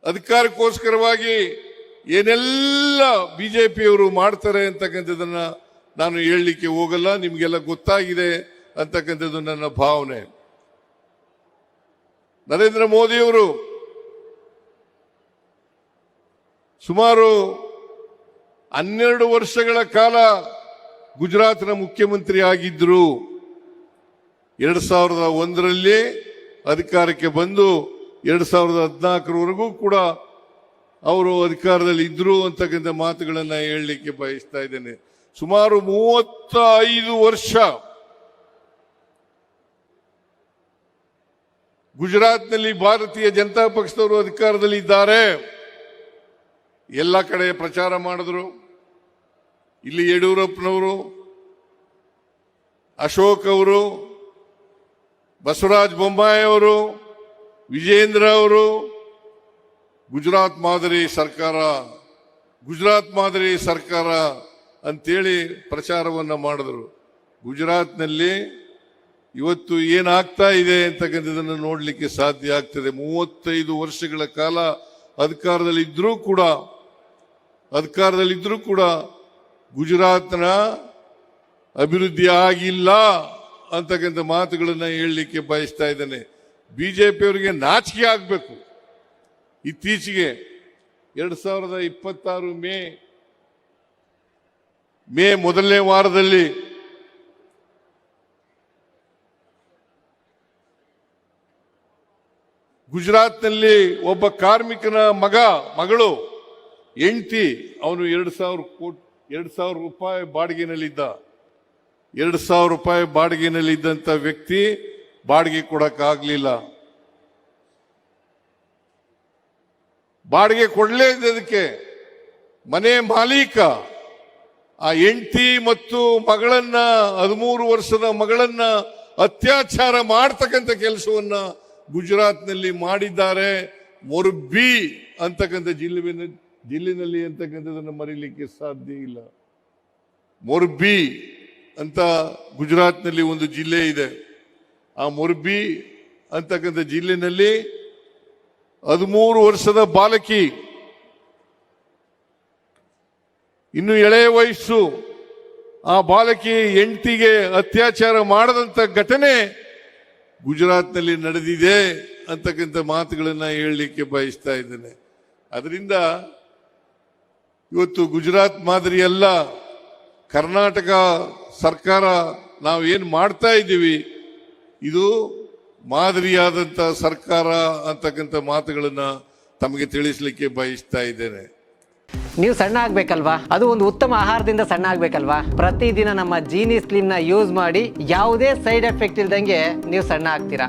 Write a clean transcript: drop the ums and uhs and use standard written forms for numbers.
ಅಧಿಕಾರಕ್ಕೋಸ್ಕರವಾಗಿ ಏನೆಲ್ಲ ಬಿಜೆಪಿಯವರು ಮಾಡ್ತಾರೆ ಅಂತಕ್ಕಂಥದ್ದನ್ನ ನಾನು ಹೇಳಲಿಕ್ಕೆ ಹೋಗಲ್ಲ, ನಿಮ್ಗೆಲ್ಲ ಗೊತ್ತಾಗಿದೆ ಅಂತಕ್ಕಂಥದ್ದು ನನ್ನ ಭಾವನೆ. ನರೇಂದ್ರ ಮೋದಿಯವರು ಸುಮಾರು 12 ವರ್ಷಗಳ ಕಾಲ ಗುಜರಾತ್ನ ಮುಖ್ಯಮಂತ್ರಿ ಆಗಿದ್ರು. 2001ರಲ್ಲಿ ಅಧಿಕಾರಕ್ಕೆ ಬಂದು 2014ರವರೆಗೂ ಕೂಡ ಅವರು ಅಧಿಕಾರದಲ್ಲಿ ಇದ್ರು ಅಂತಕ್ಕಂಥ ಮಾತುಗಳನ್ನ ಹೇಳಲಿಕ್ಕೆ ಬಯಸ್ತಾ ಇದ್ದೇನೆ. ಸುಮಾರು 35 ವರ್ಷ ಗುಜರಾತ್ನಲ್ಲಿ ಭಾರತೀಯ ಜನತಾ ಪಕ್ಷದವರು ಅಧಿಕಾರದಲ್ಲಿ ಇದ್ದಾರೆ. ಎಲ್ಲ ಕಡೆ ಪ್ರಚಾರ ಮಾಡಿದ್ರು. ಇಲ್ಲಿ ಯಡಿಯೂರಪ್ಪನವರು, ಅಶೋಕ್ ಅವರು, ಬಸವರಾಜ ಬೊಮ್ಮಾಯಿ ಅವರು, ವಿಜೇಂದ್ರ ಅವರು ಗುಜರಾತ್ ಮಾದರಿ ಸರ್ಕಾರ ಅಂತೇಳಿ ಪ್ರಚಾರವನ್ನ ಮಾಡಿದ್ರು. ಗುಜರಾತ್ನಲ್ಲಿ ಇವತ್ತು ಏನಾಗ್ತಾ ಇದೆ ಅಂತಕ್ಕಂಥದ್ದನ್ನು ನೋಡ್ಲಿಕ್ಕೆ ಸಾಧ್ಯ ಆಗ್ತದೆ. 35 ವರ್ಷಗಳ ಕಾಲ ಅಧಿಕಾರದಲ್ಲಿದ್ರೂ ಕೂಡ ಗುಜರಾತ್ನ ಅಭಿವೃದ್ಧಿ ಆಗಿಲ್ಲ ಅಂತಕ್ಕಂಥ ಮಾತುಗಳನ್ನ ಹೇಳಲಿಕ್ಕೆ ಬಯಸ್ತಾ ಇದ್ದೇನೆ. ಬಿಜೆಪಿಯವರಿಗೆ ನಾಚಿಕೆ ಆಗಬೇಕು. ಇತ್ತೀಚೆಗೆ 2026 ಮೇ ಮೊದಲನೇ ವಾರದಲ್ಲಿ ಗುಜರಾತ್ನಲ್ಲಿ ಒಬ್ಬ ಕಾರ್ಮಿಕನ ಮಗಳು ಹೆಂಡತಿ, ಅವನು 2,000 ರೂಪಾಯಿ ಬಾಡಿಗೆನಲ್ಲಿದ್ದ. 2,000 ರೂಪಾಯಿ ಬಾಡಿಗೆನಲ್ಲಿದ್ದಂತ ವ್ಯಕ್ತಿ ಬಾಡಿಗೆ ಕೊಡಕ್ಕಾಗ್ಲಿಲ್ಲ. ಬಾಡಿಗೆ ಕೊಡಲೇ ಇದ್ದದಕ್ಕೆ ಮನೆ ಮಾಲೀಕ ಆ ಹೆಂಡತಿ ಮತ್ತು ಮಗಳನ್ನ 13 ವರ್ಷದ ಮಗಳನ್ನ ಅತ್ಯಾಚಾರ ಮಾಡತಕ್ಕಂಥ ಕೆಲಸವನ್ನ ಗುಜರಾತ್ನಲ್ಲಿ ಮಾಡಿದ್ದಾರೆ. ಮೊರ್ಬಿ ಅಂತಕ್ಕಂಥ ಜಿಲ್ಲೆನಲ್ಲಿ ಅಂತಕ್ಕಂಥದನ್ನು ಮರೀಲಿಕ್ಕೆ ಸಾಧ್ಯ ಇಲ್ಲ. ಮೊರ್ಬಿ ಅಂತ ಗುಜರಾತ್ನಲ್ಲಿ ಒಂದು ಜಿಲ್ಲೆ ಇದೆ. ಆ ಮೊರ್ಬಿ ಅಂತಕ್ಕಂಥ ಜಿಲ್ಲೆನಲ್ಲಿ 13 ವರ್ಷದ ಬಾಲಕಿ, ಇನ್ನು ಎಳೆಯ ವಯಸ್ಸು, ಆ ಬಾಲಕಿ ಹೆಂಡತಿಗೆ ಅತ್ಯಾಚಾರ ಮಾಡದಂತ ಘಟನೆ ಗುಜರಾತ್ನಲ್ಲಿ ನಡೆದಿದೆ ಅಂತಕ್ಕಂಥ ಮಾತುಗಳನ್ನ ಹೇಳಲಿಕ್ಕೆ ಬಯಸ್ತಾ ಇದ್ದೇನೆ. ಅದರಿಂದ ಇವತ್ತು ಗುಜರಾತ್ ಮಾದರಿ ಅಲ್ಲ, ಕರ್ನಾಟಕ ಸರ್ಕಾರ ನಾವು ಏನು ಮಾಡ್ತಾ ಇದ್ದೀವಿ ಇದು ಮಾದರಿಯಾದಂತ ಸರ್ಕಾರ ಅಂತಕ್ಕಂಥ ಮಾತುಗಳನ್ನ ತಮಗೆ ತಿಳಿಸಲಿಕ್ಕೆ ಬಯಸ್ತಾ ಇದ್ದೇನೆ. ನೀವು ಸಣ್ಣ ಆಗ್ಬೇಕಲ್ವಾ? ಅದು ಒಂದು ಉತ್ತಮ ಆಹಾರದಿಂದ ಸಣ್ಣ ಆಗ್ಬೇಕಲ್ವಾ? ಪ್ರತಿದಿನ ನಮ್ಮ ಜೀನಿ ಸ್ಲಿಮ್ ನ ಯೂಸ್ ಮಾಡಿ ಯಾವುದೇ ಸೈಡ್ ಎಫೆಕ್ಟ್ ಇಲ್ದಂಗೆ ನೀವು ಸಣ್ಣ ಆಗ್ತೀರಾ.